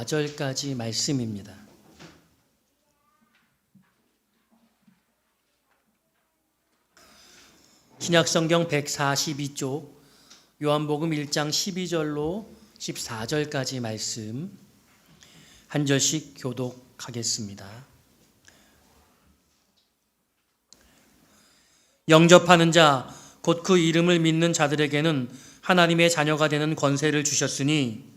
14절까지 말씀입니다. 신약성경 142쪽 요한복음 1장 12절로 14절까지 말씀 한 절씩 교독하겠습니다. 영접하는 자, 곧 그 이름을 믿는 자들에게는 하나님의 자녀가 되는 권세를 주셨으니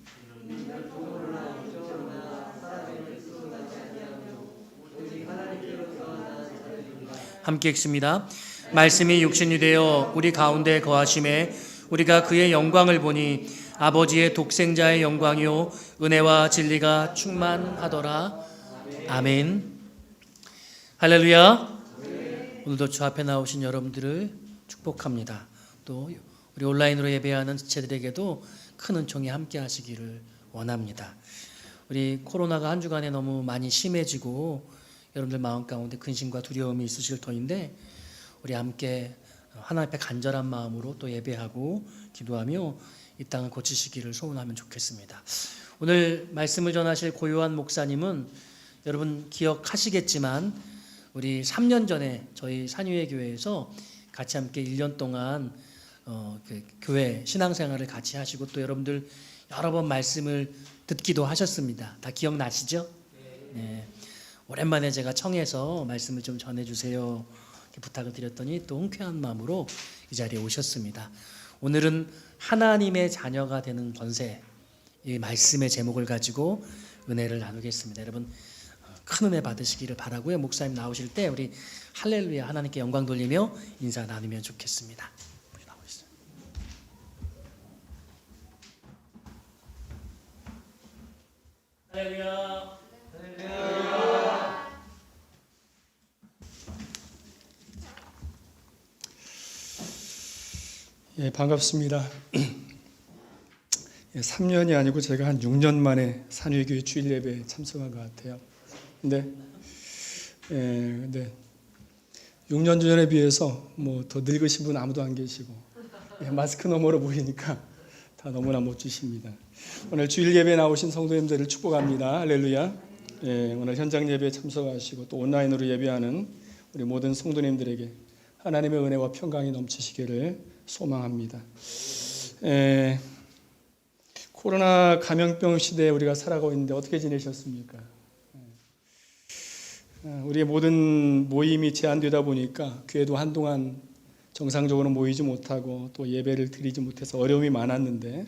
함께 읽습니다. 말씀이 육신이 되어 우리 가운데 거하심에 우리가 그의 영광을 보니 아버지의 독생자의 영광이요 은혜와 진리가 충만하더라. 아멘. 할렐루야. 오늘도 주 앞에 나오신 여러분들을 축복합니다. 또 우리 온라인으로 예배하는 지체들에게도 큰 은총이 함께 하시기를 원합니다. 우리 코로나가 한 주간에 너무 많이 심해지고 여러분들 마음 가운데 근심과 두려움이 있으실 터인데 우리 함께 하나님 앞에 간절한 마음으로 또 예배하고 기도하며 이 땅을 고치시기를 소원하면 좋겠습니다. 오늘 말씀을 전하실 고요한 목사님은 여러분 기억하시겠지만 우리 3년 전에 저희 산유회 교회에서 같이 함께 1년 동안 그 교회 신앙생활을 같이 하시고 또 여러분들 여러 번 말씀을 듣기도 하셨습니다. 다 기억나시죠? 네. 오랜만에 제가 청해서 말씀을 좀 전해주세요 이렇게 부탁을 드렸더니 또 흔쾌한 마음으로 이 자리에 오셨습니다. 오늘은 하나님의 자녀가 되는 권세, 이 말씀의 제목을 가지고 은혜를 나누겠습니다. 여러분 큰 은혜 받으시기를 바라고요. 목사님 나오실 때 우리 할렐루야 하나님께 영광 돌리며 인사 나누면 좋겠습니다. 할렐루야. 예, 반갑습니다. 3년이 아니고 제가 한 6년 만에 산유교회 주일 예배에 참석한 것 같아요. 근데 6년 전에 비해서 뭐 더 늙으신 분 아무도 안 계시고 마스크 너머로 보이니까 다 너무나 멋지십니다. 오늘 주일 예배에 나오신 성도님들을 축복합니다. 할렐루야. 오늘 현장 예배에 참석하시고 또 온라인으로 예배하는 우리 모든 성도님들에게 하나님의 은혜와 평강이 넘치시기를 소망합니다. 코로나 감염병 시대에 우리가 살아가고 있는데 어떻게 지내셨습니까? 우리의 모든 모임이 제한되다 보니까 교회도 한동안 정상적으로 모이지 못하고 또 예배를 드리지 못해서 어려움이 많았는데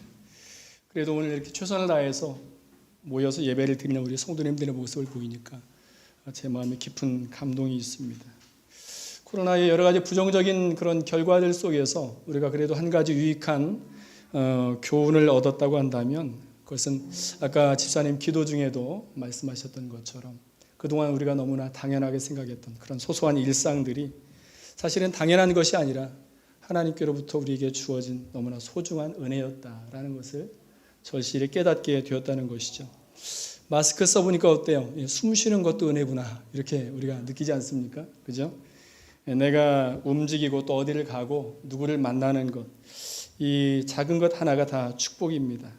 그래도 오늘 이렇게 최선을 다해서 모여서 예배를 드리는 우리 성도님들의 모습을 보이니까 제 마음에 깊은 감동이 있습니다. 코로나의 여러 가지 부정적인 그런 결과들 속에서 우리가 그래도 한 가지 유익한 교훈을 얻었다고 한다면 그것은 아까 집사님 기도 중에도 말씀하셨던 것처럼 그동안 우리가 너무나 당연하게 생각했던 그런 소소한 일상들이 사실은 당연한 것이 아니라 하나님께로부터 우리에게 주어진 너무나 소중한 은혜였다라는 것을 절실히 깨닫게 되었다는 것이죠. 마스크 써보니까 어때요? 숨 쉬는 것도 은혜구나 이렇게 우리가 느끼지 않습니까? 그죠? 내가 움직이고 또 어디를 가고 누구를 만나는 것, 이 작은 것 하나가 다 축복입니다.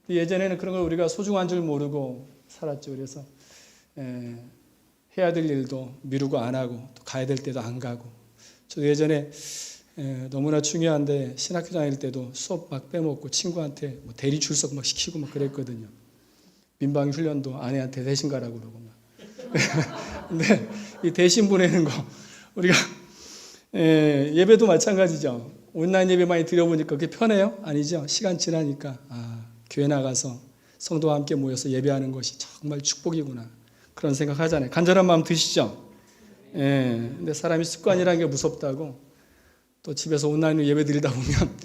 예전에는 그런 걸 우리가 소중한 줄 모르고 살았죠. 그래서 해야 될 일도 미루고 안 하고 또 가야 될 때도 안 가고 저도 예전에 너무나 중요한데 신학교 다닐 때도 수업 막 빼먹고 친구한테 뭐 대리 출석 막 시키고 막 그랬거든요. 민방위 훈련도 아내한테 대신 가라고 그러고 막. 근데 이 대신 보내는 거 우리가 예배도 마찬가지죠. 온라인 예배 많이 드려보니까 그게 편해요? 아니죠. 시간 지나니까 교회 나가서 성도와 함께 모여서 예배하는 것이 정말 축복이구나 그런 생각하잖아요. 간절한 마음 드시죠? 근데 사람이 습관이라는 게 무섭다고 또 집에서 온라인으로 예배 드리다 보면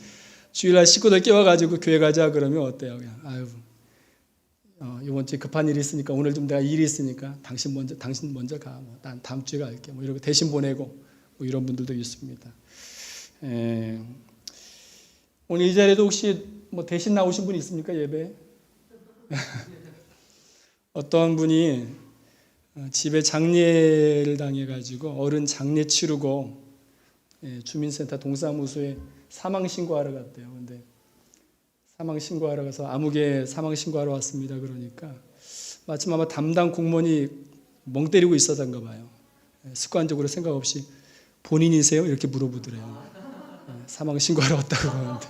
주일날 식구들 깨워가지고 교회 가자 그러면 어때요? 그냥 이번 주에 급한 일이 있으니까 오늘 좀 내가 일이 있으니까 당신 먼저 가. 난 다음 주에 갈게. 이러고 대신 보내고 이런 분들도 있습니다. 오늘 이 자리에도 혹시 대신 나오신 분이 있습니까? 예배? 어떤 분이 집에 장례를 당해가지고 어른 장례 치르고 주민센터 동사무소에 사망신고하러 갔대요. 근데 사망 신고하러 가서 암흑에 사망 신고하러 왔습니다. 그러니까 마침 아마 담당 공무원이 멍 때리고 있었던가 봐요. 습관적으로 생각 없이 본인이세요? 이렇게 물어보더래요. 사망 신고하러 왔다고 그러는데.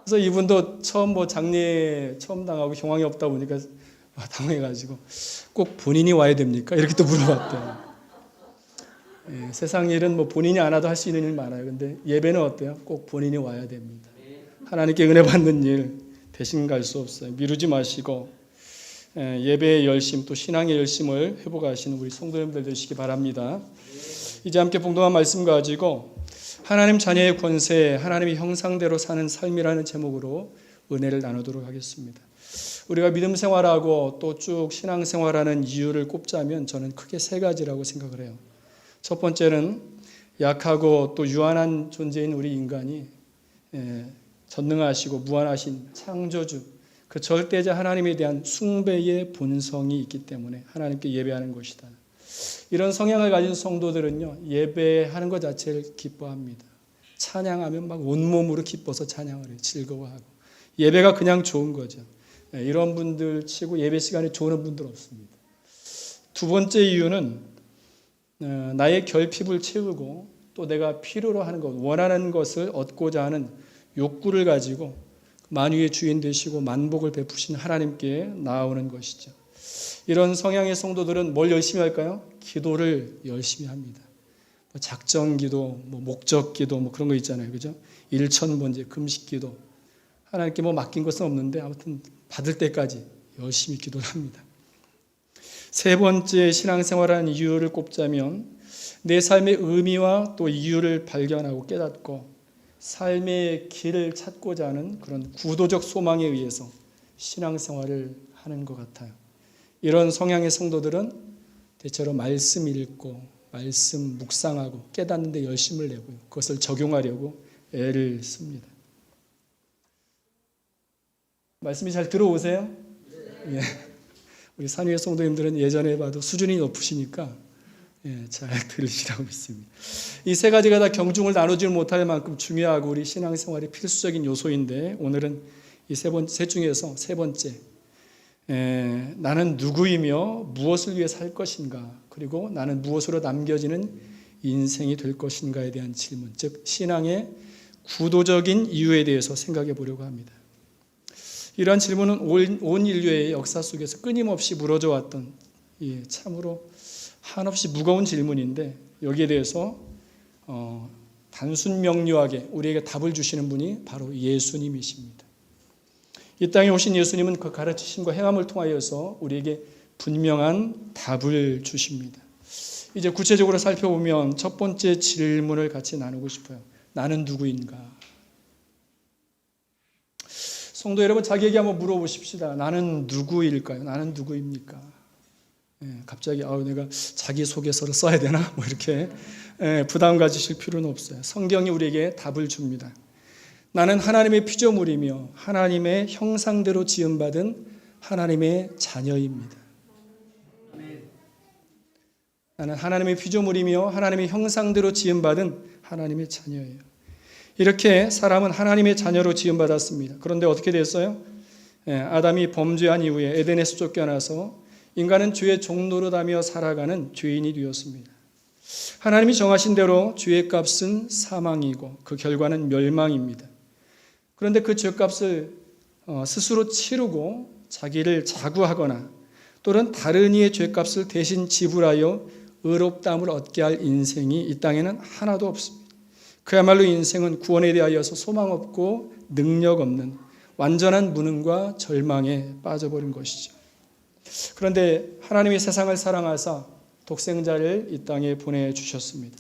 그래서 이분도 처음 장례 처음 당하고 경황이 없다 보니까 당황해가지고 꼭 본인이 와야 됩니까? 이렇게 또 물어봤대요. 세상 일은 본인이 안 와도 할 수 있는 일 많아요. 근데 예배는 어때요? 꼭 본인이 와야 됩니다. 하나님께 은혜 받는 일 대신 갈 수 없어요. 미루지 마시고 예배의 열심 또 신앙의 열심을 회복하시는 우리 성도님들 되시기 바랍니다. 이제 함께 봉독한 말씀 가지고 하나님 자녀의 권세, 하나님의 형상대로 사는 삶이라는 제목으로 은혜를 나누도록 하겠습니다. 우리가 믿음 생활하고 또 쭉 신앙 생활하는 이유를 꼽자면 저는 크게 세 가지라고 생각을 해요. 첫 번째는 약하고 또 유한한 존재인 우리 인간이 전능하시고 무한하신 창조주, 그 절대자 하나님에 대한 숭배의 본성이 있기 때문에 하나님께 예배하는 것이다. 이런 성향을 가진 성도들은요, 예배하는 것 자체를 기뻐합니다. 찬양하면 막 온몸으로 기뻐서 찬양을 해요. 즐거워하고. 예배가 그냥 좋은 거죠. 이런 분들 치고 예배 시간이 좋은 분들 없습니다. 두 번째 이유는 나의 결핍을 채우고 또 내가 필요로 하는 것, 원하는 것을 얻고자 하는 욕구를 가지고 만유의 주인 되시고 만복을 베푸신 하나님께 나아오는 것이죠. 이런 성향의 성도들은 뭘 열심히 할까요? 기도를 열심히 합니다. 작정 기도, 목적 기도 그런 거 있잖아요. 그죠? 일천번제, 금식 기도. 하나님께 맡긴 것은 없는데 아무튼 받을 때까지 열심히 기도를 합니다. 세 번째 신앙생활하는 이유를 꼽자면 내 삶의 의미와 또 이유를 발견하고 깨닫고 삶의 길을 찾고자 하는 그런 구도적 소망에 의해서 신앙생활을 하는 것 같아요. 이런 성향의 성도들은 대체로 말씀 읽고 말씀 묵상하고 깨닫는 데 열심을 내고요. 그것을 적용하려고 애를 씁니다. 말씀이 잘 들어오세요? 네. 우리 산위의 성도님들은 예전에 봐도 수준이 높으시니까 잘 들으시라고 믿습니다. 이 세 가지가 다 경중을 나누지 못할 만큼 중요하고 우리 신앙생활의 필수적인 요소인데 오늘은 이 세 중에서 세 번째, 나는 누구이며 무엇을 위해 살 것인가, 그리고 나는 무엇으로 남겨지는 인생이 될 것인가에 대한 질문, 즉 신앙의 구도적인 이유에 대해서 생각해 보려고 합니다. 이러한 질문은 온 인류의 역사 속에서 끊임없이 물어져 왔던 참으로 한없이 무거운 질문인데 여기에 대해서 단순 명료하게 우리에게 답을 주시는 분이 바로 예수님이십니다. 이 땅에 오신 예수님은 그 가르치심과 행함을 통하여서 우리에게 분명한 답을 주십니다. 이제 구체적으로 살펴보면 첫 번째 질문을 같이 나누고 싶어요. 나는 누구인가? 성도 여러분, 자기에게 한번 물어보십시다. 나는 누구일까요? 나는 누구입니까? 갑자기 내가 자기소개서를 써야 되나? 이렇게 부담 가지실 필요는 없어요. 성경이 우리에게 답을 줍니다. 나는 하나님의 피조물이며 하나님의 형상대로 지음받은 하나님의 자녀입니다. 나는 하나님의 피조물이며 하나님의 형상대로 지음받은 하나님의 자녀예요. 이렇게 사람은 하나님의 자녀로 지음받았습니다. 그런데 어떻게 됐어요? 아담이 범죄한 이후에 에덴에서 쫓겨나서 인간은 죄의 종노릇하며 살아가는 죄인이 되었습니다. 하나님이 정하신 대로 죄의 값은 사망이고 그 결과는 멸망입니다. 그런데 그 죄값을 스스로 치르고 자기를 자구하거나 또는 다른 이의 죄값을 대신 지불하여 의롭다함을 얻게 할 인생이 이 땅에는 하나도 없습니다. 그야말로 인생은 구원에 대하여서 소망 없고 능력 없는 완전한 무능과 절망에 빠져버린 것이죠. 그런데 하나님이 세상을 사랑하사 독생자를 이 땅에 보내주셨습니다.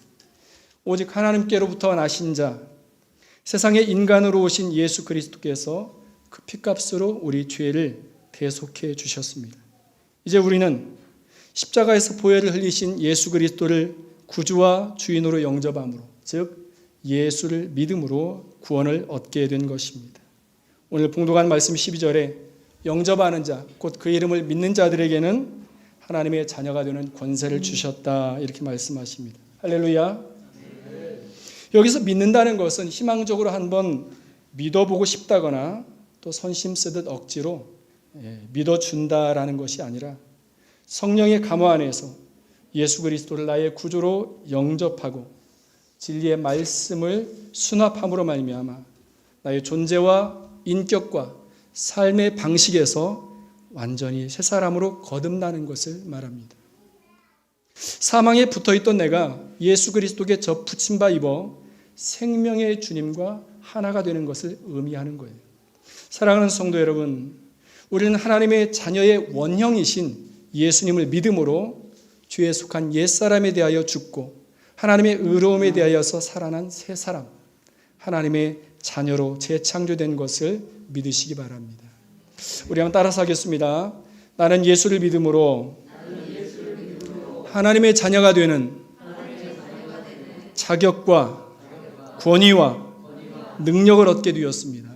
오직 하나님께로부터 나신 자, 세상에 인간으로 오신 예수 그리스도께서 그 피값으로 우리 죄를 대속해 주셨습니다. 이제 우리는 십자가에서 보혈을 흘리신 예수 그리스도를 구주와 주인으로 영접함으로, 즉 예수를 믿음으로 구원을 얻게 된 것입니다. 오늘 봉독한 말씀 12절에 영접하는 자, 곧 그 이름을 믿는 자들에게는 하나님의 자녀가 되는 권세를 주셨다, 이렇게 말씀하십니다. 할렐루야. 여기서 믿는다는 것은 희망적으로 한번 믿어보고 싶다거나 또 선심 쓰듯 억지로 믿어준다라는 것이 아니라 성령의 감화 안에서 예수 그리스도를 나의 구주로 영접하고 진리의 말씀을 수납함으로 말미암아 나의 존재와 인격과 삶의 방식에서 완전히 새 사람으로 거듭나는 것을 말합니다. 사망에 붙어있던 내가 예수 그리스도께 접붙임 바 입어 생명의 주님과 하나가 되는 것을 의미하는 거예요. 사랑하는 성도 여러분, 우리는 하나님의 자녀의 원형이신 예수님을 믿음으로 죄에 속한 옛사람에 대하여 죽고 하나님의 의로움에 대하여서 살아난 새 사람, 하나님의 자녀로 재창조된 것을 믿으시기 바랍니다. 우리 한번 따라서 하겠습니다. 나는 예수를 믿음으로 하나님의 자녀가 되는 자격과 권위와 능력을 얻게 되었습니다.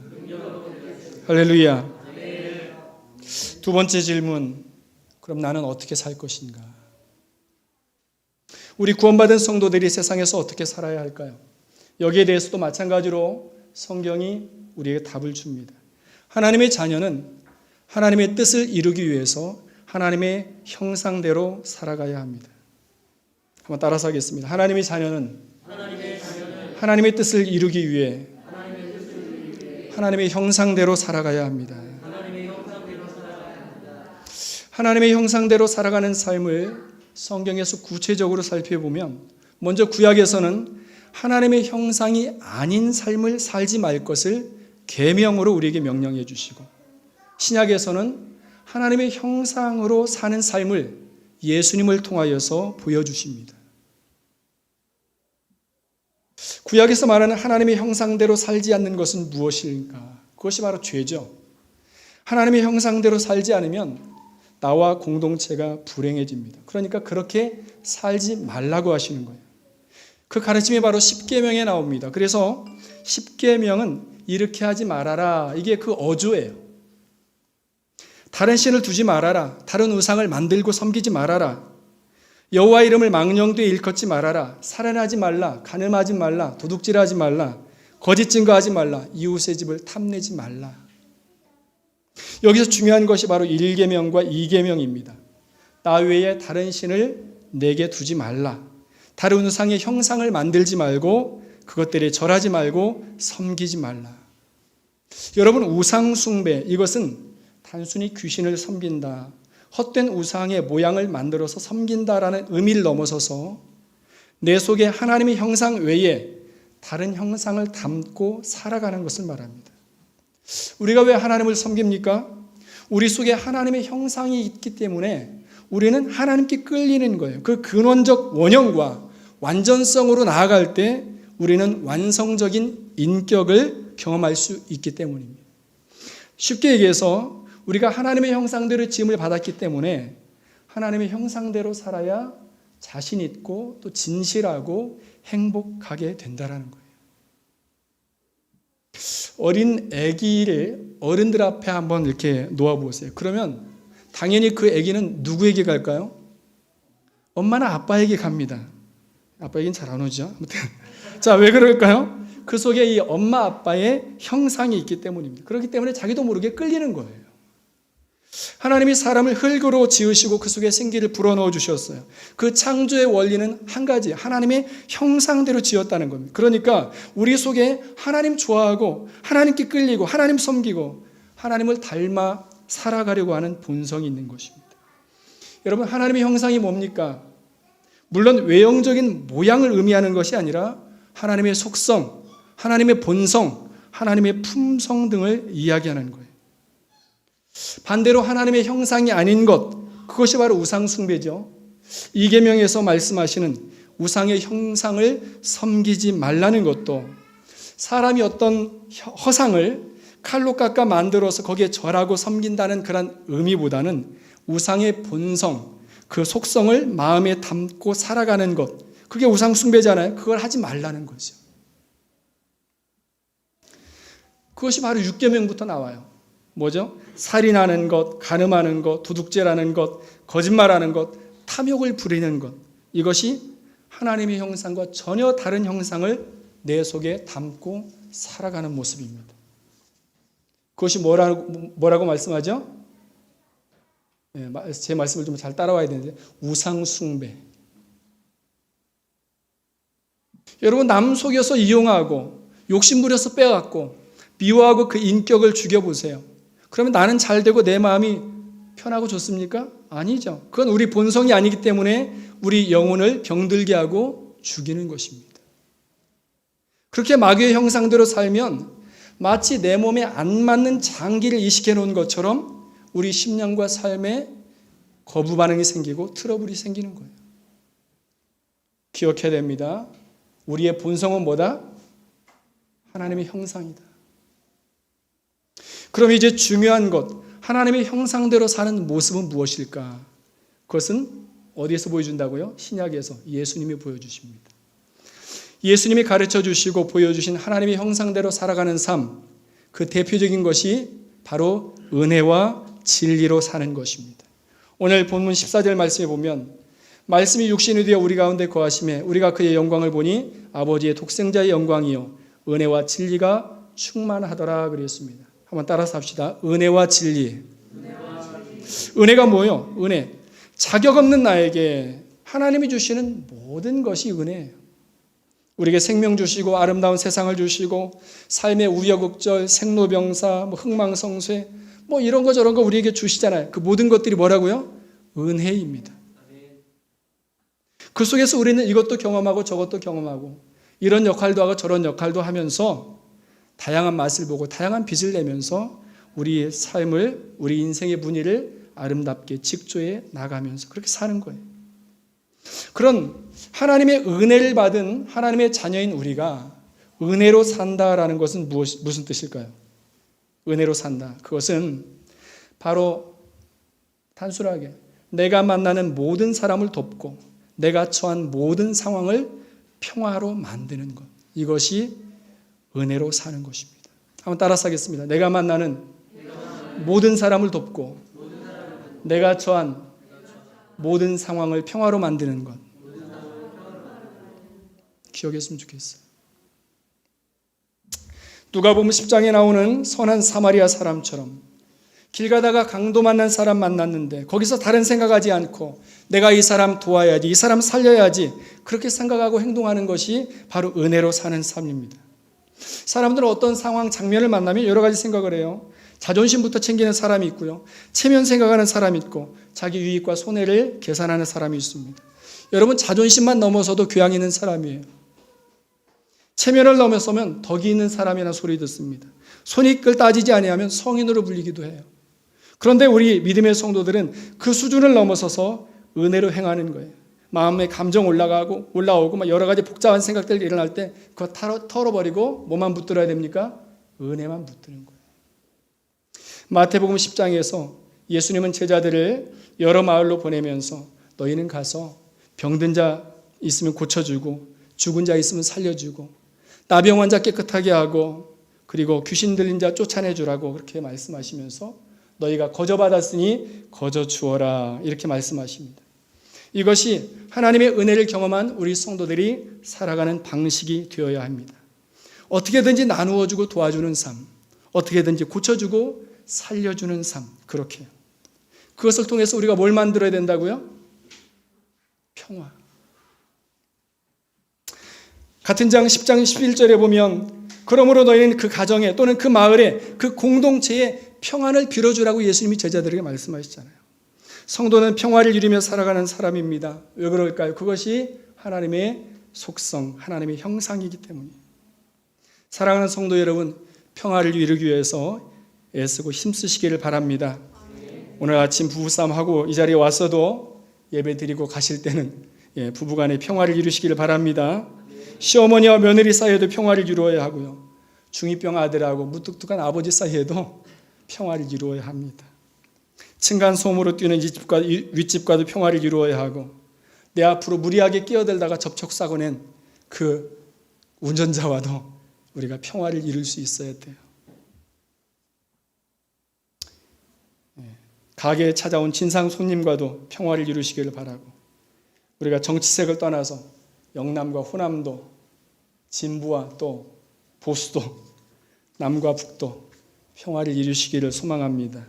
할렐루야. 두 번째 질문, 그럼 나는 어떻게 살 것인가? 우리 구원받은 성도들이 세상에서 어떻게 살아야 할까요? 여기에 대해서도 마찬가지로 성경이 우리에게 답을 줍니다. 하나님의 자녀는 하나님의 뜻을 이루기 위해서 하나님의 형상대로 살아가야 합니다. 한번 따라서 하겠습니다. 하나님의 자녀는 하나님의 뜻을 이루기 위해 하나님의 형상대로 살아가야 합니다. 하나님의 형상대로 살아가는 삶을 성경에서 구체적으로 살펴보면 먼저 구약에서는 하나님의 형상이 아닌 삶을 살지 말 것을 계명으로 우리에게 명령해 주시고, 신약에서는 하나님의 형상으로 사는 삶을 예수님을 통하여서 보여주십니다. 구약에서 말하는 하나님의 형상대로 살지 않는 것은 무엇일까? 그것이 바로 죄죠. 하나님의 형상대로 살지 않으면 나와 공동체가 불행해집니다. 그러니까 그렇게 살지 말라고 하시는 거예요. 그 가르침이 바로 십계명에 나옵니다. 그래서 십계명은 이렇게 하지 말아라, 이게 그 어조예요. 다른 신을 두지 말아라, 다른 우상을 만들고 섬기지 말아라, 여호와 이름을 망령되이 일컫지 말아라, 살인하지 말라, 간음하지 말라, 도둑질하지 말라, 거짓 증거하지 말라, 이웃의 집을 탐내지 말라. 여기서 중요한 것이 바로 1계명과 2계명입니다. 나 외에 다른 신을 내게 두지 말라, 다른 우상의 형상을 만들지 말고 그것들에 절하지 말고 섬기지 말라. 여러분, 우상 숭배, 이것은 단순히 귀신을 섬긴다, 헛된 우상의 모양을 만들어서 섬긴다라는 의미를 넘어서서 내 속에 하나님의 형상 외에 다른 형상을 담고 살아가는 것을 말합니다. 우리가 왜 하나님을 섬깁니까? 우리 속에 하나님의 형상이 있기 때문에 우리는 하나님께 끌리는 거예요. 그 근원적 원형과 완전성으로 나아갈 때 우리는 완성적인 인격을 경험할 수 있기 때문입니다. 쉽게 얘기해서 우리가 하나님의 형상대로 지음을 받았기 때문에 하나님의 형상대로 살아야 자신 있고 또 진실하고 행복하게 된다는 거예요. 어린 아기를 어른들 앞에 한번 이렇게 놓아보세요. 그러면 당연히 그 아기는 누구에게 갈까요? 엄마나 아빠에게 갑니다. 아빠에게는 잘 안 오죠. 자, 왜 그럴까요? 그 속에 이 엄마 아빠의 형상이 있기 때문입니다. 그렇기 때문에 자기도 모르게 끌리는 거예요. 하나님이 사람을 흙으로 지으시고 그 속에 생기를 불어넣어 주셨어요. 그 창조의 원리는 한 가지, 하나님의 형상대로 지었다는 겁니다. 그러니까 우리 속에 하나님 좋아하고 하나님께 끌리고 하나님 섬기고 하나님을 닮아 살아가려고 하는 본성이 있는 것입니다. 여러분, 하나님의 형상이 뭡니까? 물론 외형적인 모양을 의미하는 것이 아니라 하나님의 속성, 하나님의 본성, 하나님의 품성 등을 이야기하는 거예요. 반대로 하나님의 형상이 아닌 것, 그것이 바로 우상 숭배죠. 2계명에서 말씀하시는 우상의 형상을 섬기지 말라는 것도 사람이 어떤 허상을 칼로 깎아 만들어서 거기에 절하고 섬긴다는 그런 의미보다는 우상의 본성, 그 속성을 마음에 담고 살아가는 것, 그게 우상 숭배잖아요. 그걸 하지 말라는 거죠. 그것이 바로 6계명부터 나와요. 뭐죠? 살인하는 것, 간음하는 것, 도둑질하는 것, 거짓말하는 것, 탐욕을 부리는 것, 이것이 하나님의 형상과 전혀 다른 형상을 내 속에 담고 살아가는 모습입니다. 그것이 뭐라고 말씀하죠? 제 말씀을 좀 잘 따라와야 되는데 우상 숭배. 여러분 남 속여서 이용하고 욕심부려서 빼앗고 미워하고 그 인격을 죽여보세요. 그러면 나는 잘 되고 내 마음이 편하고 좋습니까? 아니죠. 그건 우리 본성이 아니기 때문에 우리 영혼을 병들게 하고 죽이는 것입니다. 그렇게 마귀의 형상대로 살면 마치 내 몸에 안 맞는 장기를 이식해 놓은 것처럼 우리 심령과 삶에 거부 반응이 생기고 트러블이 생기는 거예요. 기억해야 됩니다. 우리의 본성은 뭐다? 하나님의 형상이다. 그럼 이제 중요한 것, 하나님의 형상대로 사는 모습은 무엇일까? 그것은 어디에서 보여준다고요? 신약에서 예수님이 보여주십니다. 예수님이 가르쳐 주시고 보여주신 하나님의 형상대로 살아가는 삶, 그 대표적인 것이 바로 은혜와 진리로 사는 것입니다. 오늘 본문 14절 말씀에 보면 말씀이 육신이 되어 우리 가운데 거하심에 우리가 그의 영광을 보니 아버지의 독생자의 영광이요 은혜와 진리가 충만하더라 그랬습니다. 한번 따라서 합시다. 은혜와 진리. 은혜가 뭐예요? 은혜. 자격 없는 나에게 하나님이 주시는 모든 것이 은혜예요. 우리에게 생명 주시고 아름다운 세상을 주시고 삶의 우여곡절, 생로병사, 흥망성쇠 이런 거 저런 거 우리에게 주시잖아요. 그 모든 것들이 뭐라고요? 은혜입니다. 그 속에서 우리는 이것도 경험하고 저것도 경험하고 이런 역할도 하고 저런 역할도 하면서 다양한 맛을 보고 다양한 빛을 내면서 우리의 삶을, 우리 인생의 문의를 아름답게 직조해 나가면서 그렇게 사는 거예요. 그런 하나님의 은혜를 받은 하나님의 자녀인 우리가 은혜로 산다라는 것은 무슨 뜻일까요? 은혜로 산다. 그것은 바로 단순하게 내가 만나는 모든 사람을 돕고 내가 처한 모든 상황을 평화로 만드는 것. 이것이 은혜로 사는 것입니다. 한번 따라서 하겠습니다. 내가 만나는 모든 사람을 돕고 내가 처한 모든 상황을 평화로 만드는 것. 기억했으면 좋겠어요. 누가복음 10장에 나오는 선한 사마리아 사람처럼 길 가다가 강도 만난 사람 만났는데 거기서 다른 생각하지 않고 내가 이 사람 도와야지, 이 사람 살려야지 그렇게 생각하고 행동하는 것이 바로 은혜로 사는 삶입니다. 사람들은 어떤 상황, 장면을 만나면 여러 가지 생각을 해요. 자존심부터 챙기는 사람이 있고요. 체면 생각하는 사람이 있고 자기 유익과 손해를 계산하는 사람이 있습니다. 여러분 자존심만 넘어서도 교양 있는 사람이에요. 체면을 넘어서면 덕이 있는 사람이라는 소리 듣습니다. 손익을 따지지 아니하면 성인으로 불리기도 해요. 그런데 우리 믿음의 성도들은 그 수준을 넘어서서 은혜로 행하는 거예요. 마음에 감정 올라오고 여러 가지 복잡한 생각들이 일어날 때 그거 털어버리고 뭐만 붙들어야 됩니까? 은혜만 붙드는 거예요. 마태복음 10장에서 예수님은 제자들을 여러 마을로 보내면서 너희는 가서 병든 자 있으면 고쳐주고 죽은 자 있으면 살려주고 나병 환자 깨끗하게 하고 그리고 귀신 들린 자 쫓아내주라고 그렇게 말씀하시면서 너희가 거저 받았으니 거저 주어라 이렇게 말씀하십니다. 이것이 하나님의 은혜를 경험한 우리 성도들이 살아가는 방식이 되어야 합니다. 어떻게든지 나누어주고 도와주는 삶, 어떻게든지 고쳐주고 살려주는 삶, 그렇게요. 그것을 통해서 우리가 뭘 만들어야 된다고요? 평화. 같은 장 10장 11절에 보면 그러므로 너희는 그 가정에 또는 그 마을에 그 공동체에 평안을 빌어주라고 예수님이 제자들에게 말씀하시잖아요. 성도는 평화를 이루며 살아가는 사람입니다. 왜 그럴까요? 그것이 하나님의 속성, 하나님의 형상이기 때문이에요. 사랑하는 성도 여러분, 평화를 이루기 위해서 애쓰고 힘쓰시기를 바랍니다. 오늘 아침 부부싸움하고 이 자리에 왔어도 예배 드리고 가실 때는 부부간의 평화를 이루시기를 바랍니다. 시어머니와 며느리 사이에도 평화를 이루어야 하고요. 중2병 아들하고 무뚝뚝한 아버지 사이에도 평화를 이루어야 합니다. 층간소음으로 뛰는 이 집과 윗집과도 평화를 이루어야 하고 내 앞으로 무리하게 끼어들다가 접촉사고 낸 그 운전자와도 우리가 평화를 이룰 수 있어야 돼요. 가게에 찾아온 진상 손님과도 평화를 이루시기를 바라고 우리가 정치색을 떠나서 영남과 호남도 진부와 또 보수도 남과 북도 평화를 이루시기를 소망합니다.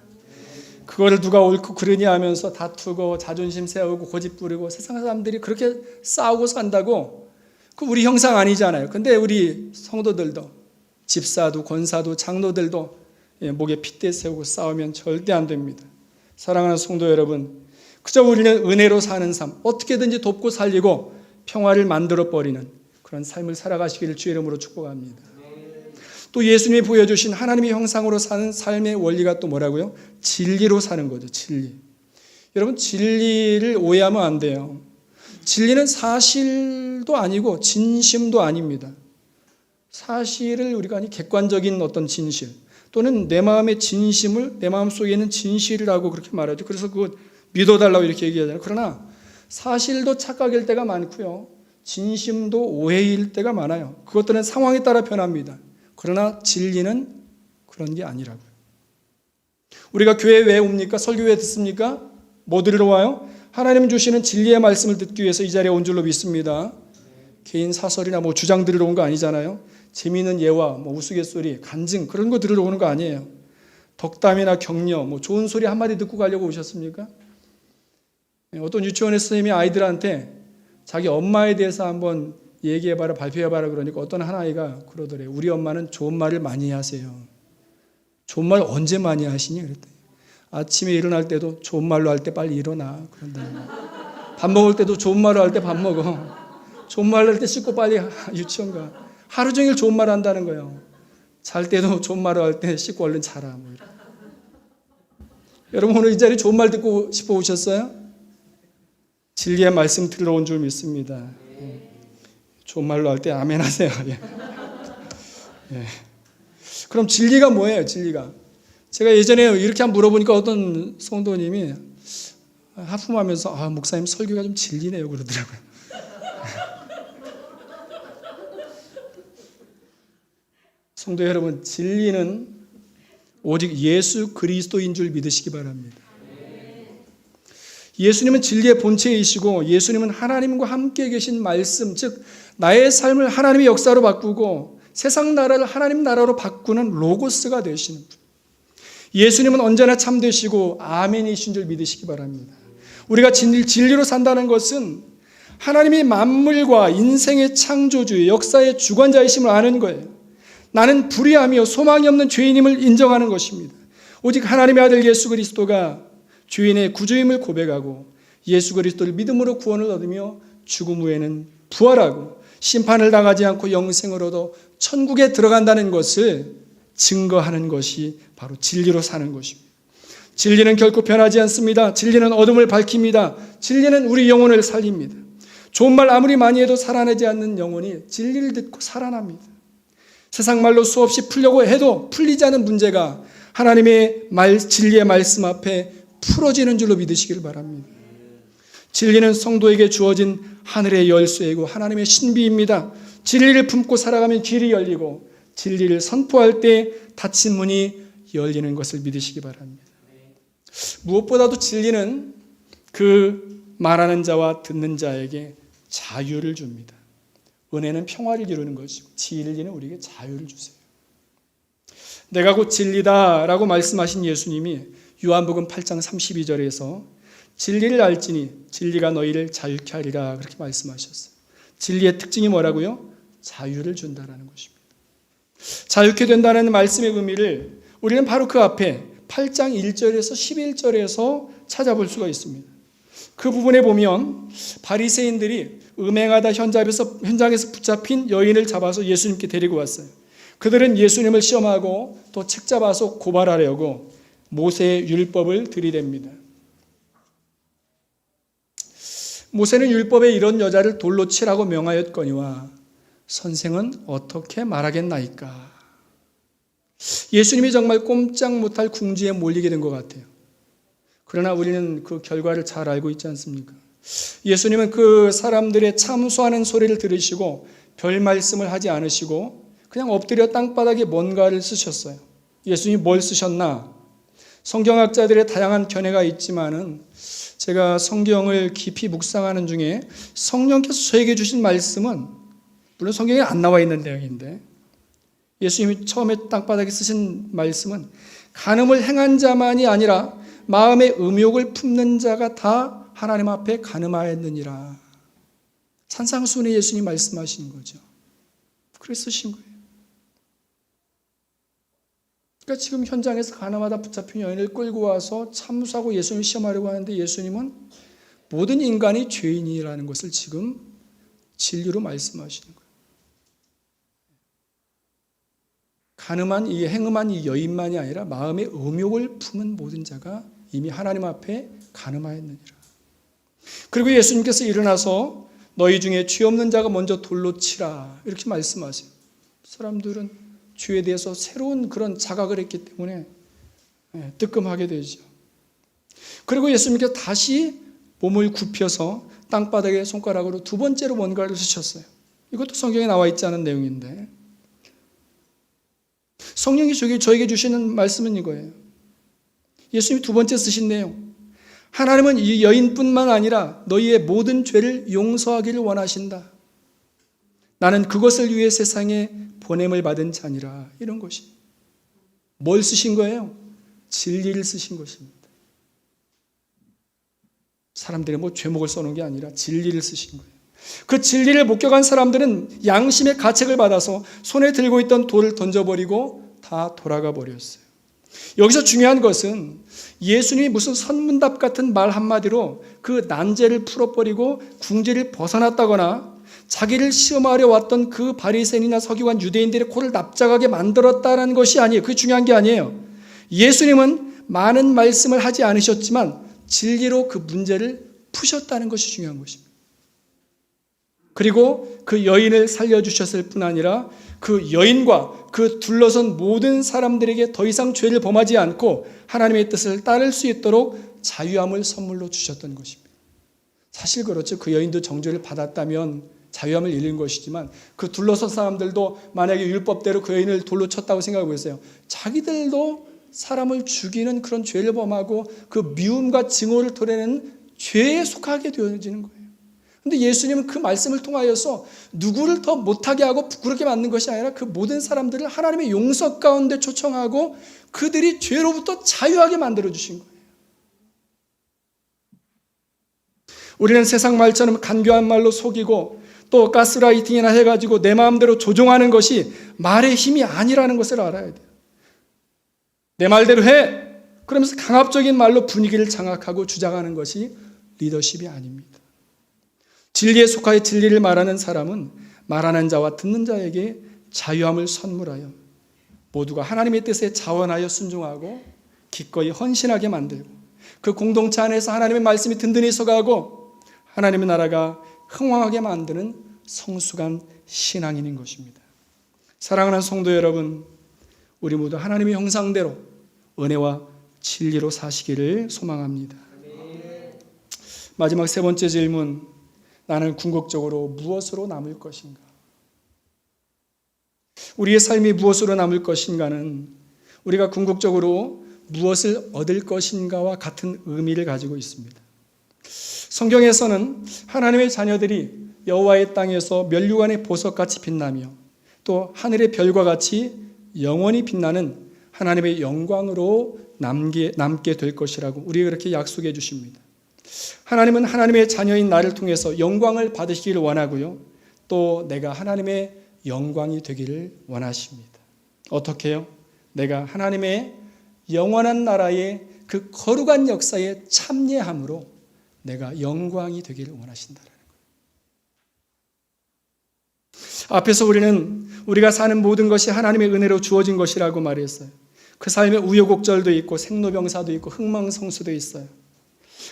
그거를 누가 옳고 그르냐 하면서 다투고 자존심 세우고 고집 부리고 세상 사람들이 그렇게 싸우고 산다고, 그 우리 형상 아니잖아요. 근데 우리 성도들도, 집사도 권사도 장로들도 목에 핏대 세우고 싸우면 절대 안 됩니다. 사랑하는 성도 여러분, 그저 우리는 은혜로 사는 삶, 어떻게든지 돕고 살리고 평화를 만들어버리는 그런 삶을 살아가시기를 주의 이름으로 축복합니다. 또 예수님이 보여주신 하나님의 형상으로 사는 삶의 원리가 또 뭐라고요? 진리로 사는 거죠. 진리. 여러분, 진리를 오해하면 안 돼요. 진리는 사실도 아니고 진심도 아닙니다. 사실을 우리가 아니 객관적인 어떤 진실 또는 내 마음의 진심을 내 마음 속에 있는 진실이라고 그렇게 말하죠. 그래서 그거 믿어달라고 이렇게 얘기하잖아요. 그러나 사실도 착각일 때가 많고요. 진심도 오해일 때가 많아요. 그것들은 상황에 따라 변합니다. 그러나 진리는 그런 게 아니라고요. 우리가 교회에 왜 옵니까? 설교 왜 듣습니까? 뭐 들으러 와요? 하나님 주시는 진리의 말씀을 듣기 위해서 이 자리에 온 줄로 믿습니다. 개인 사설이나 뭐 주장 들으러 온 거 아니잖아요. 재미있는 예화, 뭐 우스갯소리, 간증 그런 거 들으러 오는 거 아니에요. 덕담이나 격려, 뭐 좋은 소리 한마디 듣고 가려고 오셨습니까? 어떤 유치원의 선생님이 아이들한테 자기 엄마에 대해서 한번 얘기해봐라, 발표해봐라 그러니까 어떤 한 아이가 그러더래요. 우리 엄마는 좋은 말을 많이 하세요. 좋은 말 언제 많이 하시니? 그랬더니 아침에 일어날 때도 좋은 말로 할 때 빨리 일어나. 그런다. 밥 먹을 때도 좋은 말로 할 때 밥 먹어. 좋은 말로 할 때 씻고 빨리 유치원 가. 하루 종일 좋은 말 한다는 거예요. 잘 때도 좋은 말로 할 때 씻고 얼른 자라. 뭐 여러분 오늘 이 자리에 좋은 말 듣고 싶어 오셨어요? 진리의 말씀 들으러 온 줄 믿습니다. 좋은 말로 할 때 아멘 하세요. 예. 예. 그럼 진리가 뭐예요? 진리가. 제가 예전에 이렇게 한번 물어보니까 어떤 성도님이 하품하면서 목사님 설교가 좀 진리네요 그러더라고요. 성도 여러분, 진리는 오직 예수 그리스도인 줄 믿으시기 바랍니다. 예수님은 진리의 본체이시고 예수님은 하나님과 함께 계신 말씀, 즉 나의 삶을 하나님의 역사로 바꾸고 세상 나라를 하나님 나라로 바꾸는 로고스가 되시는 분. 예수님은 언제나 참되시고 아멘이신 줄 믿으시기 바랍니다. 우리가 진리로 산다는 것은 하나님이 만물과 인생의 창조주, 역사의 주관자이심을 아는 거예요. 나는 불의하며 소망이 없는 죄인임을 인정하는 것입니다. 오직 하나님의 아들 예수 그리스도가 죄인의 구주임을 고백하고 예수 그리스도를 믿음으로 구원을 얻으며 죽음 후에는 부활하고 심판을 당하지 않고 영생을 얻어 천국에 들어간다는 것을 증거하는 것이 바로 진리로 사는 것입니다. 진리는 결코 변하지 않습니다. 진리는 어둠을 밝힙니다. 진리는 우리 영혼을 살립니다. 좋은 말 아무리 많이 해도 살아나지 않는 영혼이 진리를 듣고 살아납니다. 세상 말로 수없이 풀려고 해도 풀리지 않은 문제가 하나님의 진리의 말씀 앞에 풀어지는 줄로 믿으시길 바랍니다. 진리는 성도에게 주어진 하늘의 열쇠이고 하나님의 신비입니다. 진리를 품고 살아가면 길이 열리고 진리를 선포할 때 닫힌 문이 열리는 것을 믿으시기 바랍니다. 무엇보다도 진리는 그 말하는 자와 듣는 자에게 자유를 줍니다. 은혜는 평화를 이루는 것이고 진리는 우리에게 자유를 주세요. 내가 곧 진리다라고 말씀하신 예수님이 요한복음 8장 32절에서 진리를 알지니 진리가 너희를 자유케 하리라 그렇게 말씀하셨어요. 진리의 특징이 뭐라고요? 자유를 준다라는 것입니다. 자유케 된다는 말씀의 의미를 우리는 바로 그 앞에 8장 1절에서 11절에서 찾아볼 수가 있습니다. 그 부분에 보면 바리새인들이 음행하다 현장에서 붙잡힌 여인을 잡아서 예수님께 데리고 왔어요. 그들은 예수님을 시험하고 또 책잡아서 고발하려고 모세의 율법을 들이댑니다. 모세는 율법에 이런 여자를 돌로 치라고 명하였거니와 선생은 어떻게 말하겠나이까. 예수님이 정말 꼼짝 못할 궁지에 몰리게 된 것 같아요. 그러나 우리는 그 결과를 잘 알고 있지 않습니까? 예수님은 그 사람들의 참소하는 소리를 들으시고 별 말씀을 하지 않으시고 그냥 엎드려 땅바닥에 뭔가를 쓰셨어요. 예수님이 뭘 쓰셨나? 성경학자들의 다양한 견해가 있지만은 제가 성경을 깊이 묵상하는 중에 성령께서 저에게 주신 말씀은 물론 성경에 안 나와 있는 내용인데 예수님이 처음에 땅바닥에 쓰신 말씀은 간음을 행한 자만이 아니라 마음의 음욕을 품는 자가 다 하나님 앞에 간음하였느니라. 산상수훈에 예수님이 말씀하신 거죠. 그래서 쓰신 거예요. 그러니까 지금 현장에서 간음하다 붙잡힌 여인을 끌고 와서 참수하고 예수님을 시험하려고 하는데 예수님은 모든 인간이 죄인이라는 것을 지금 진리로 말씀하시는 거예요. 간음한 이 행음한 이 여인만이 아니라 마음의 음욕을 품은 모든 자가 이미 하나님 앞에 간음하였느니라. 그리고 예수님께서 일어나서 너희 중에 죄 없는 자가 먼저 돌로 치라 이렇게 말씀하세요. 사람들은 죄에 대해서 새로운 그런 자각을 했기 때문에 뜨끔하게 되죠. 그리고 예수님께서 다시 몸을 굽혀서 땅바닥에 손가락으로 두 번째로 뭔가를 쓰셨어요. 이것도 성경에 나와 있지 않은 내용인데 성령이 저에게 주시는 말씀은 이거예요. 예수님이 두 번째 쓰신 내용, 하나님은 이 여인뿐만 아니라 너희의 모든 죄를 용서하기를 원하신다. 나는 그것을 위해 세상에 보냄을 받은 자니라. 이런 것이 뭘 쓰신 거예요? 진리를 쓰신 것입니다. 사람들이 뭐 죄목을 써놓은 게 아니라 진리를 쓰신 거예요. 그 진리를 목격한 사람들은 양심의 가책을 받아서 손에 들고 있던 돌을 던져버리고 다 돌아가 버렸어요. 여기서 중요한 것은 예수님이 무슨 선문답 같은 말 한마디로 그 난제를 풀어버리고 궁지를 벗어났다거나 자기를 시험하려 왔던 그 바리새인이나 서기관 유대인들의 코를 납작하게 만들었다는 것이 아니에요. 그게 중요한 게 아니에요. 예수님은 많은 말씀을 하지 않으셨지만 진리로 그 문제를 푸셨다는 것이 중요한 것입니다. 그리고 그 여인을 살려주셨을 뿐 아니라 그 여인과 그 둘러선 모든 사람들에게 더 이상 죄를 범하지 않고 하나님의 뜻을 따를 수 있도록 자유함을 선물로 주셨던 것입니다. 사실 그렇죠. 그 여인도 정죄를 받았다면 자유함을 잃은 것이지만 그 둘러선 사람들도 만약에 율법대로 그 여인을 돌로 쳤다고 생각하고 있어요. 자기들도 사람을 죽이는 그런 죄를 범하고 그 미움과 증오를 토해내는 죄에 속하게 되어지는 거예요. 그런데 예수님은 그 말씀을 통하여서 누구를 더 못하게 하고 부끄럽게 만든 것이 아니라 그 모든 사람들을 하나님의 용서 가운데 초청하고 그들이 죄로부터 자유하게 만들어주신 거예요. 우리는 세상 말처럼 간교한 말로 속이고 또 가스라이팅이나 해가지고 내 마음대로 조종하는 것이 말의 힘이 아니라는 것을 알아야 돼요. 내 말대로 해! 그러면서 강압적인 말로 분위기를 장악하고 주장하는 것이 리더십이 아닙니다. 진리에 속하여 진리를 말하는 사람은 말하는 자와 듣는 자에게 자유함을 선물하여 모두가 하나님의 뜻에 자원하여 순종하고 기꺼이 헌신하게 만들고 그 공동체 안에서 하나님의 말씀이 든든히 서가고 하나님의 나라가 흥왕하게 만드는 성숙한 신앙인인 것입니다. 사랑하는 성도 여러분, 우리 모두 하나님의 형상대로 은혜와 진리로 사시기를 소망합니다. 마지막 세 번째 질문, 나는 궁극적으로 무엇으로 남을 것인가? 우리의 삶이 무엇으로 남을 것인가는 우리가 궁극적으로 무엇을 얻을 것인가와 같은 의미를 가지고 있습니다. 성경에서는 하나님의 자녀들이 여호와의 땅에서 면류관의 보석같이 빛나며 또 하늘의 별과 같이 영원히 빛나는 하나님의 영광으로 남게 될 것이라고 우리에게 그렇게 약속해 주십니다. 하나님은 하나님의 자녀인 나를 통해서 영광을 받으시기를 원하고요. 또 내가 하나님의 영광이 되기를 원하십니다. 어떻게 해요? 내가 하나님의 영원한 나라의 그 거룩한 역사에 참여함으로 내가 영광이 되기를 원하신다라는 거예요. 앞에서 우리는 우리가 사는 모든 것이 하나님의 은혜로 주어진 것이라고 말했어요. 그 삶에 우여곡절도 있고 생로병사도 있고 흥망성쇠도 있어요.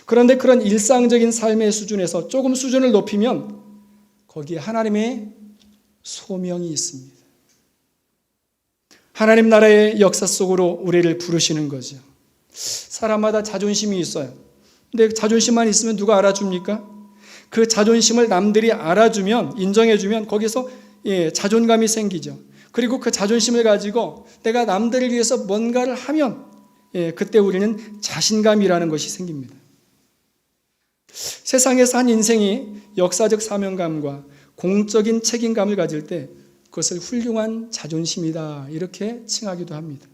그런데 그런 일상적인 삶의 수준에서 조금 수준을 높이면 거기에 하나님의 소명이 있습니다. 하나님 나라의 역사 속으로 우리를 부르시는 거죠. 사람마다 자존심이 있어요. 근데 자존심만 있으면 누가 알아줍니까? 그 자존심을 남들이 알아주면, 인정해주면 거기서 자존감이 생기죠. 그리고 그 자존심을 가지고 내가 남들을 위해서 뭔가를 하면 그때 우리는 자신감이라는 것이 생깁니다. 세상에서 한 인생이 역사적 사명감과 공적인 책임감을 가질 때 그것을 훌륭한 자존심이다 이렇게 칭하기도 합니다.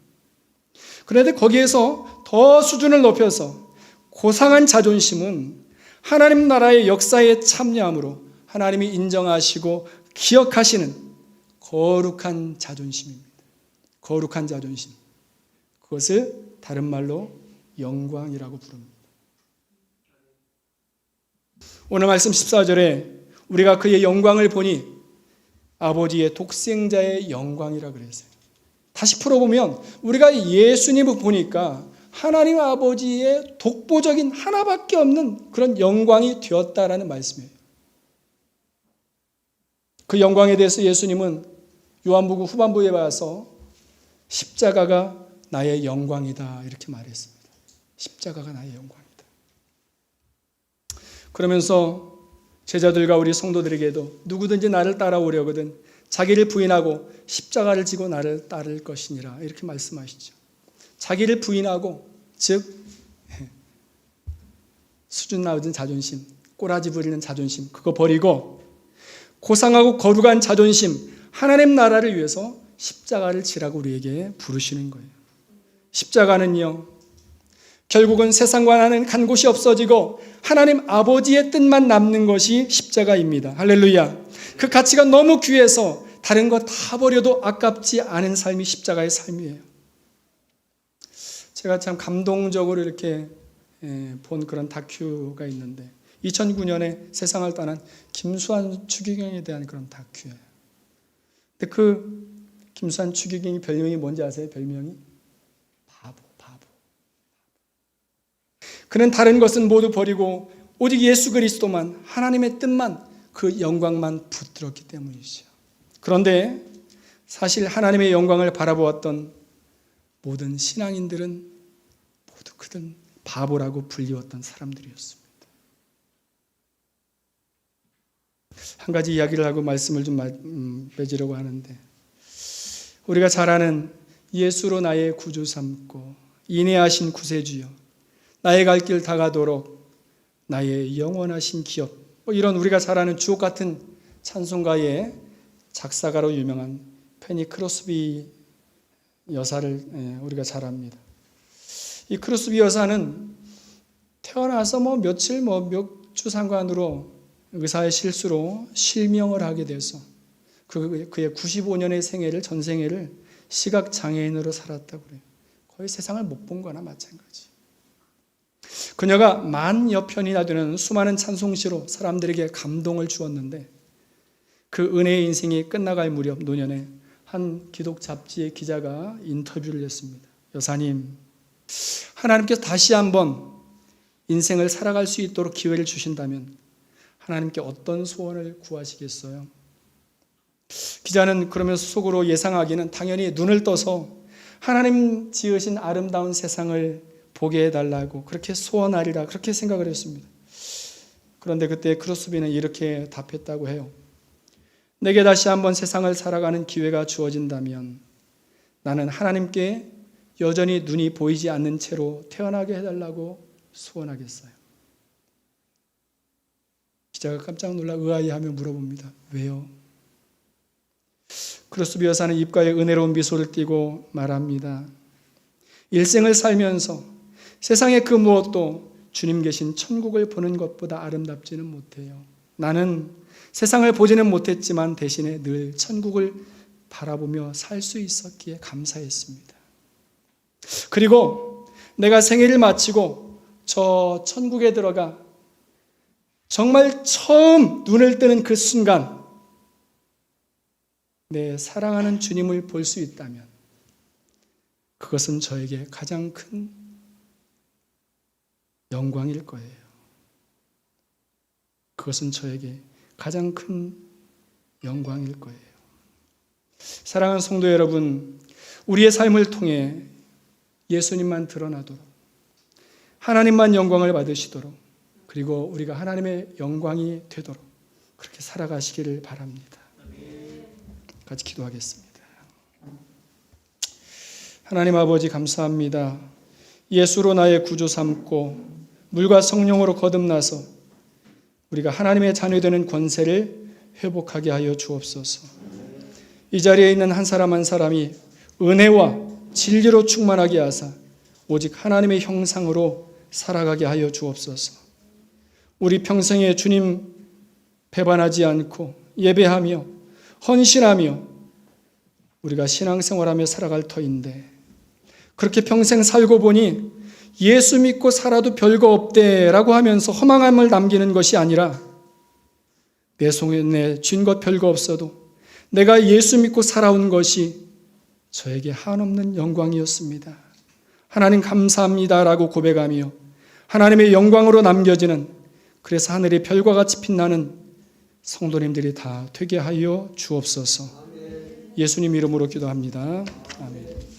그런데 거기에서 더 수준을 높여서 고상한 자존심은 하나님 나라의 역사에 참여함으로 하나님이 인정하시고 기억하시는 거룩한 자존심입니다. 거룩한 자존심. 그것을 다른 말로 영광이라고 부릅니다. 오늘 말씀 14절에 우리가 그의 영광을 보니 아버지의 독생자의 영광이라 그랬어요. 다시 풀어보면 우리가 예수님을 보니까 하나님 아버지의 독보적인 하나밖에 없는 그런 영광이 되었다라는 말씀이에요. 그 영광에 대해서 예수님은 요한복음 후반부에 와서 십자가가 나의 영광이다 이렇게 말했습니다. 십자가가 나의 영광이다. 그러면서 제자들과 우리 성도들에게도 누구든지 나를 따라오려거든 자기를 부인하고 십자가를 지고 나를 따를 것이니라 이렇게 말씀하시죠. 자기를 부인하고 즉 수준 낮은 자존심, 꼬라지 부리는 자존심 그거 버리고 고상하고 거룩한 자존심 하나님 나라를 위해서 십자가를 지라고 우리에게 부르시는 거예요. 십자가는요 결국은 세상과 나는 간 곳이 없어지고 하나님 아버지의 뜻만 남는 것이 십자가입니다. 할렐루야. 그 가치가 너무 귀해서 다른 거 다 버려도 아깝지 않은 삶이 십자가의 삶이에요. 제가 참 감동적으로 이렇게 본 그런 다큐가 있는데 2009년에 세상을 떠난 김수환 추기경에 대한 그런 다큐예요. 근데 그 김수환 추기경이 별명이 뭔지 아세요? 별명이? 바보. 그는 다른 것은 모두 버리고 오직 예수 그리스도만 하나님의 뜻만 그 영광만 붙들었기 때문이죠. 그런데 사실 하나님의 영광을 바라보았던 모든 신앙인들은 모두 그들은 바보라고 불리웠던 사람들이었습니다. 한 가지 이야기를 하고 말씀을 좀 맺으려고 하는데 우리가 잘 아는 예수로 나의 구주 삼고 인애하신 구세주여 나의 갈 길 다가도록 나의 영원하신 기업 이런 우리가 잘 아는 주옥 같은 찬송가의 작사가로 유명한 페니 크로스비 여사를 우리가 잘 압니다. 이 크로스비 여사는 태어나서 며칠 몇 주 상관으로 의사의 실수로 실명을 하게 돼서 그의 95년의 생애를 전생애를 시각장애인으로 살았다고 그래요. 거의 세상을 못 본 거나 마찬가지. 그녀가 10,000여 편이나 되는 수많은 찬송시로 사람들에게 감동을 주었는데 그 은혜의 인생이 끝나갈 무렵 노년에 한 기독 잡지의 기자가 인터뷰를 했습니다. 여사님, 하나님께서 다시 한번 인생을 살아갈 수 있도록 기회를 주신다면 하나님께 어떤 소원을 구하시겠어요? 기자는 그러면서 속으로 예상하기는 당연히 눈을 떠서 하나님 지으신 아름다운 세상을 보게 해달라고 그렇게 소원하리라 그렇게 생각을 했습니다. 그런데 그때 크로스비는 이렇게 답했다고 해요. 내게 다시 한번 세상을 살아가는 기회가 주어진다면 나는 하나님께 여전히 눈이 보이지 않는 채로 태어나게 해달라고 소원하겠어요. 기자가 깜짝 놀라 의아해하며 물어봅니다. 왜요? 크로스비 여사는 입가에 은혜로운 미소를 띠고 말합니다. 일생을 살면서 세상의 그 무엇도 주님 계신 천국을 보는 것보다 아름답지는 못해요. 나는 세상을 보지는 못했지만 대신에 늘 천국을 바라보며 살 수 있었기에 감사했습니다. 그리고 내가 생애를 마치고 저 천국에 들어가 정말 처음 눈을 뜨는 그 순간 내 사랑하는 주님을 볼 수 있다면 그것은 저에게 가장 큰 영광일 거예요. 그것은 저에게 가장 큰 영광일 거예요. 사랑하는 성도 여러분, 우리의 삶을 통해 예수님만 드러나도록 하나님만 영광을 받으시도록 그리고 우리가 하나님의 영광이 되도록 그렇게 살아가시기를 바랍니다. 같이 기도하겠습니다. 하나님 아버지 감사합니다. 예수로 나의 구주 삼고 물과 성령으로 거듭나서 우리가 하나님의 자녀 되는 권세를 회복하게 하여 주옵소서. 이 자리에 있는 한 사람 한 사람이 은혜와 진리로 충만하게 하사 오직 하나님의 형상으로 살아가게 하여 주옵소서. 우리 평생에 주님 배반하지 않고 예배하며 헌신하며 우리가 신앙생활하며 살아갈 터인데 그렇게 평생 살고 보니 예수 믿고 살아도 별거 없대라고 하면서 허망함을 남기는 것이 아니라 내 손에 쥔 것 별거 없어도 내가 예수 믿고 살아온 것이 저에게 한없는 영광이었습니다. 하나님 감사합니다라고 고백하며 하나님의 영광으로 남겨지는, 그래서 하늘의 별과 같이 빛나는 성도님들이 다 되게 하여 주옵소서. 예수님 이름으로 기도합니다. 아멘.